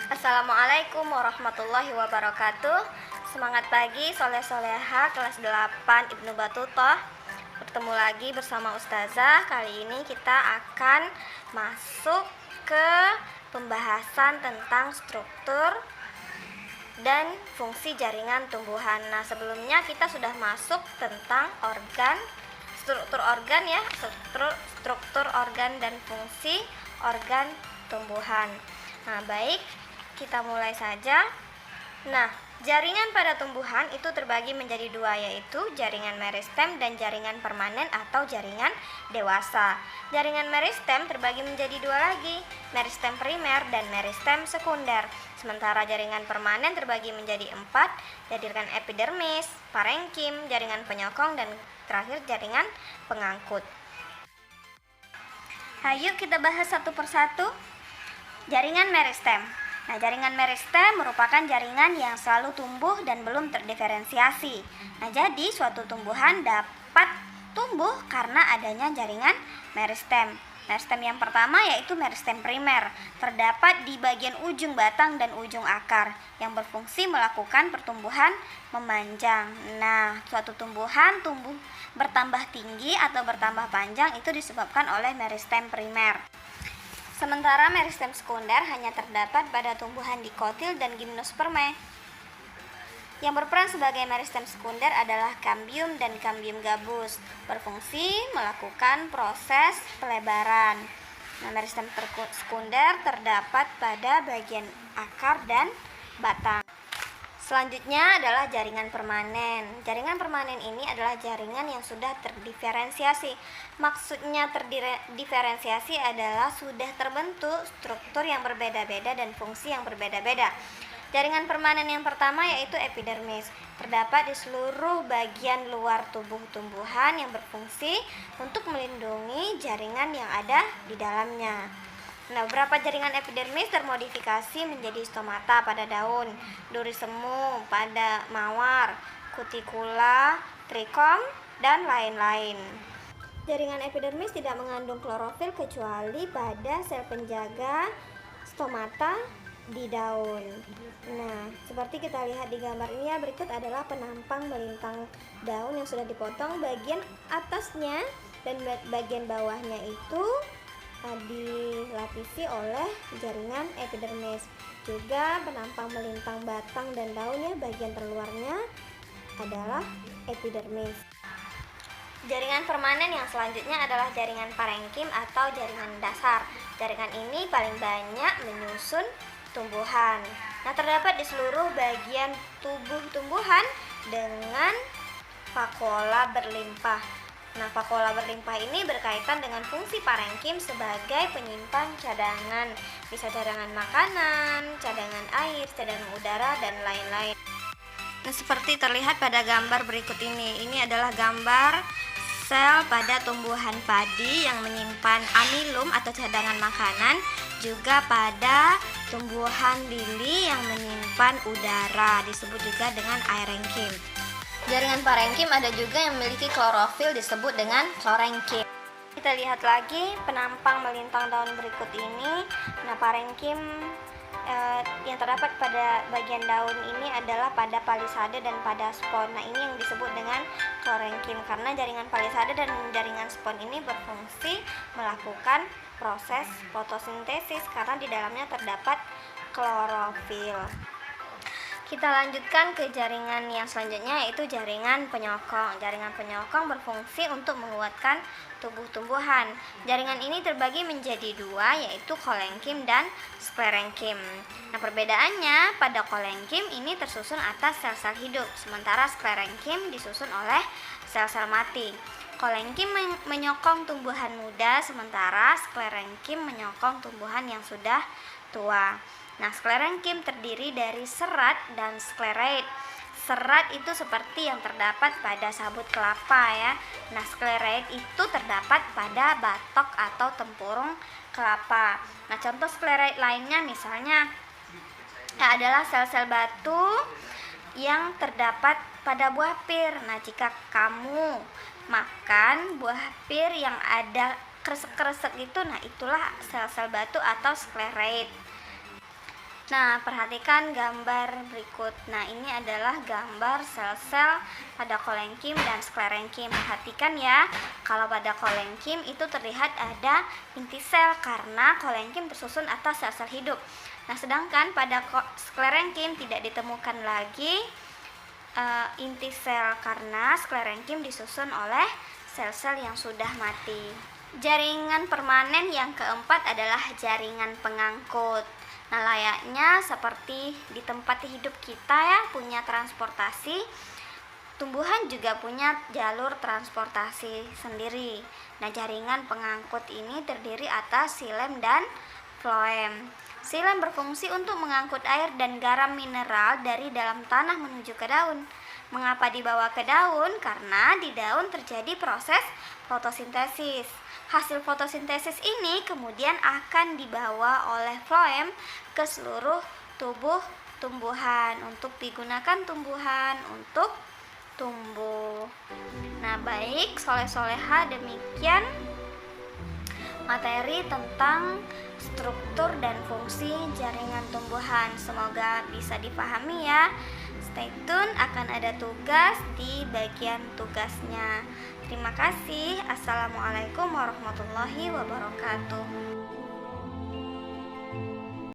Assalamualaikum warahmatullahi wabarakatuh. Semangat pagi soleh-soleha kelas 8 Ibnu Battutoh. Bertemu lagi bersama Ustazah. Kali ini kita akan masuk ke pembahasan tentang struktur dan fungsi jaringan tumbuhan. Nah, sebelumnya kita sudah masuk tentang struktur organ dan fungsi organ tumbuhan. Nah, baik, kita mulai saja. Nah, jaringan pada tumbuhan itu terbagi menjadi dua, yaitu jaringan meristem dan jaringan permanen atau jaringan dewasa. Jaringan meristem terbagi menjadi dua lagi, meristem primer dan meristem sekunder. Sementara jaringan permanen terbagi menjadi empat, jaringan epidermis, parenkim, jaringan penyokong, dan terakhir jaringan pengangkut. Ayo kita bahas satu persatu. Jaringan meristem. Nah, jaringan meristem merupakan jaringan yang selalu tumbuh dan belum terdiferensiasi. Nah, jadi suatu tumbuhan dapat tumbuh karena adanya jaringan meristem. Meristem yang pertama yaitu meristem primer, terdapat di bagian ujung batang dan ujung akar, yang berfungsi melakukan pertumbuhan memanjang. Nah, suatu tumbuhan tumbuh bertambah tinggi atau bertambah panjang itu disebabkan oleh meristem primer. Sementara meristem sekunder hanya terdapat pada tumbuhan dikotil dan gimnospermae. Yang berperan sebagai meristem sekunder adalah kambium dan kambium gabus, berfungsi melakukan proses pelebaran. Nah, meristem sekunder terdapat pada bagian akar dan batang. Selanjutnya adalah jaringan permanen. Jaringan permanen ini adalah jaringan yang sudah terdiferensiasi. Maksudnya terdiferensiasi adalah sudah terbentuk struktur yang berbeda-beda dan fungsi yang berbeda-beda. Jaringan permanen yang pertama yaitu epidermis, terdapat di seluruh bagian luar tubuh tumbuhan yang berfungsi untuk melindungi jaringan yang ada di dalamnya. Nah, beberapa jaringan epidermis termodifikasi menjadi stomata pada daun, duri semu pada mawar, kutikula, trikom, dan lain-lain. Jaringan epidermis tidak mengandung klorofil kecuali pada sel penjaga stomata di daun. Nah, seperti kita lihat di gambar ini ya, berikut adalah penampang melintang daun yang sudah dipotong. Bagian atasnya dan bagian bawahnya itu dilapisi oleh jaringan epidermis. Juga penampang melintang batang dan daunnya, bagian terluarnya adalah epidermis. Jaringan permanen yang selanjutnya adalah jaringan parenkim atau jaringan dasar. Jaringan ini paling banyak menyusun tumbuhan. Nah, terdapat di seluruh bagian tubuh tumbuhan dengan vakuola berlimpah. Nah, vakuola berlimpah ini berkaitan dengan fungsi parenkim sebagai penyimpan cadangan, bisa cadangan makanan, cadangan air, cadangan udara, dan lain-lain. Nah, seperti terlihat pada gambar berikut ini. Ini adalah gambar sel pada tumbuhan padi yang menyimpan amilum atau cadangan makanan, juga pada tumbuhan lili yang menyimpan udara, disebut juga dengan aerenkim. Jaringan parenkim ada juga yang memiliki klorofil, disebut dengan klorenkim. Kita lihat lagi penampang melintang daun berikut ini. Nah, parenkim yang terdapat pada bagian daun ini adalah pada palisade dan pada spon. Nah, ini yang disebut dengan klorenkim karena jaringan palisade dan jaringan spon ini berfungsi melakukan proses fotosintesis karena di dalamnya terdapat klorofil. Kita lanjutkan ke jaringan yang selanjutnya, yaitu jaringan penyokong. Jaringan penyokong berfungsi untuk menguatkan tubuh tumbuhan. Jaringan ini terbagi menjadi dua, yaitu kolenkim dan sklerenkim. Nah, perbedaannya pada kolenkim ini tersusun atas sel-sel hidup, sementara sklerenkim disusun oleh sel-sel mati. Kolenkim menyokong tumbuhan muda, sementara sklerenkim menyokong tumbuhan yang sudah tua. Nah, sklerenkim terdiri dari serat dan skleroid. Serat itu seperti yang terdapat pada sabut kelapa ya. Nah, skleroid itu terdapat pada batok atau tempurung kelapa. Nah, contoh skleroid lainnya misalnya adalah sel-sel batu yang terdapat pada buah pir. Nah, jika kamu makan buah pir yang ada kresek-kresek itu, nah itulah sel-sel batu atau skleroid. Nah, perhatikan gambar berikut. Nah, ini adalah gambar sel-sel pada kolenkim dan sklerenkim. Perhatikan ya, kalau pada kolenkim itu terlihat ada inti sel karena kolenkim tersusun atas sel-sel hidup. Nah, sedangkan pada sklerenkim tidak ditemukan lagi inti sel karena sklerenkim disusun oleh sel-sel yang sudah mati. Jaringan permanen yang keempat adalah jaringan pengangkut. Nah, layaknya seperti di tempat hidup kita ya, punya transportasi, tumbuhan juga punya jalur transportasi sendiri. Nah, jaringan pengangkut ini terdiri atas xilem dan floem. Xilem berfungsi untuk mengangkut air dan garam mineral dari dalam tanah menuju ke daun. Mengapa dibawa ke daun? Karena di daun terjadi proses fotosintesis. Hasil fotosintesis ini kemudian akan dibawa oleh floem ke seluruh tubuh tumbuhan untuk digunakan tumbuhan untuk tumbuh. Nah, baik soleh-soleha, demikian materi tentang struktur dan fungsi jaringan tumbuhan. Semoga bisa dipahami ya. Stay tune, akan ada tugas di bagian tugasnya. Terima kasih. Assalamualaikum warahmatullahi wabarakatuh.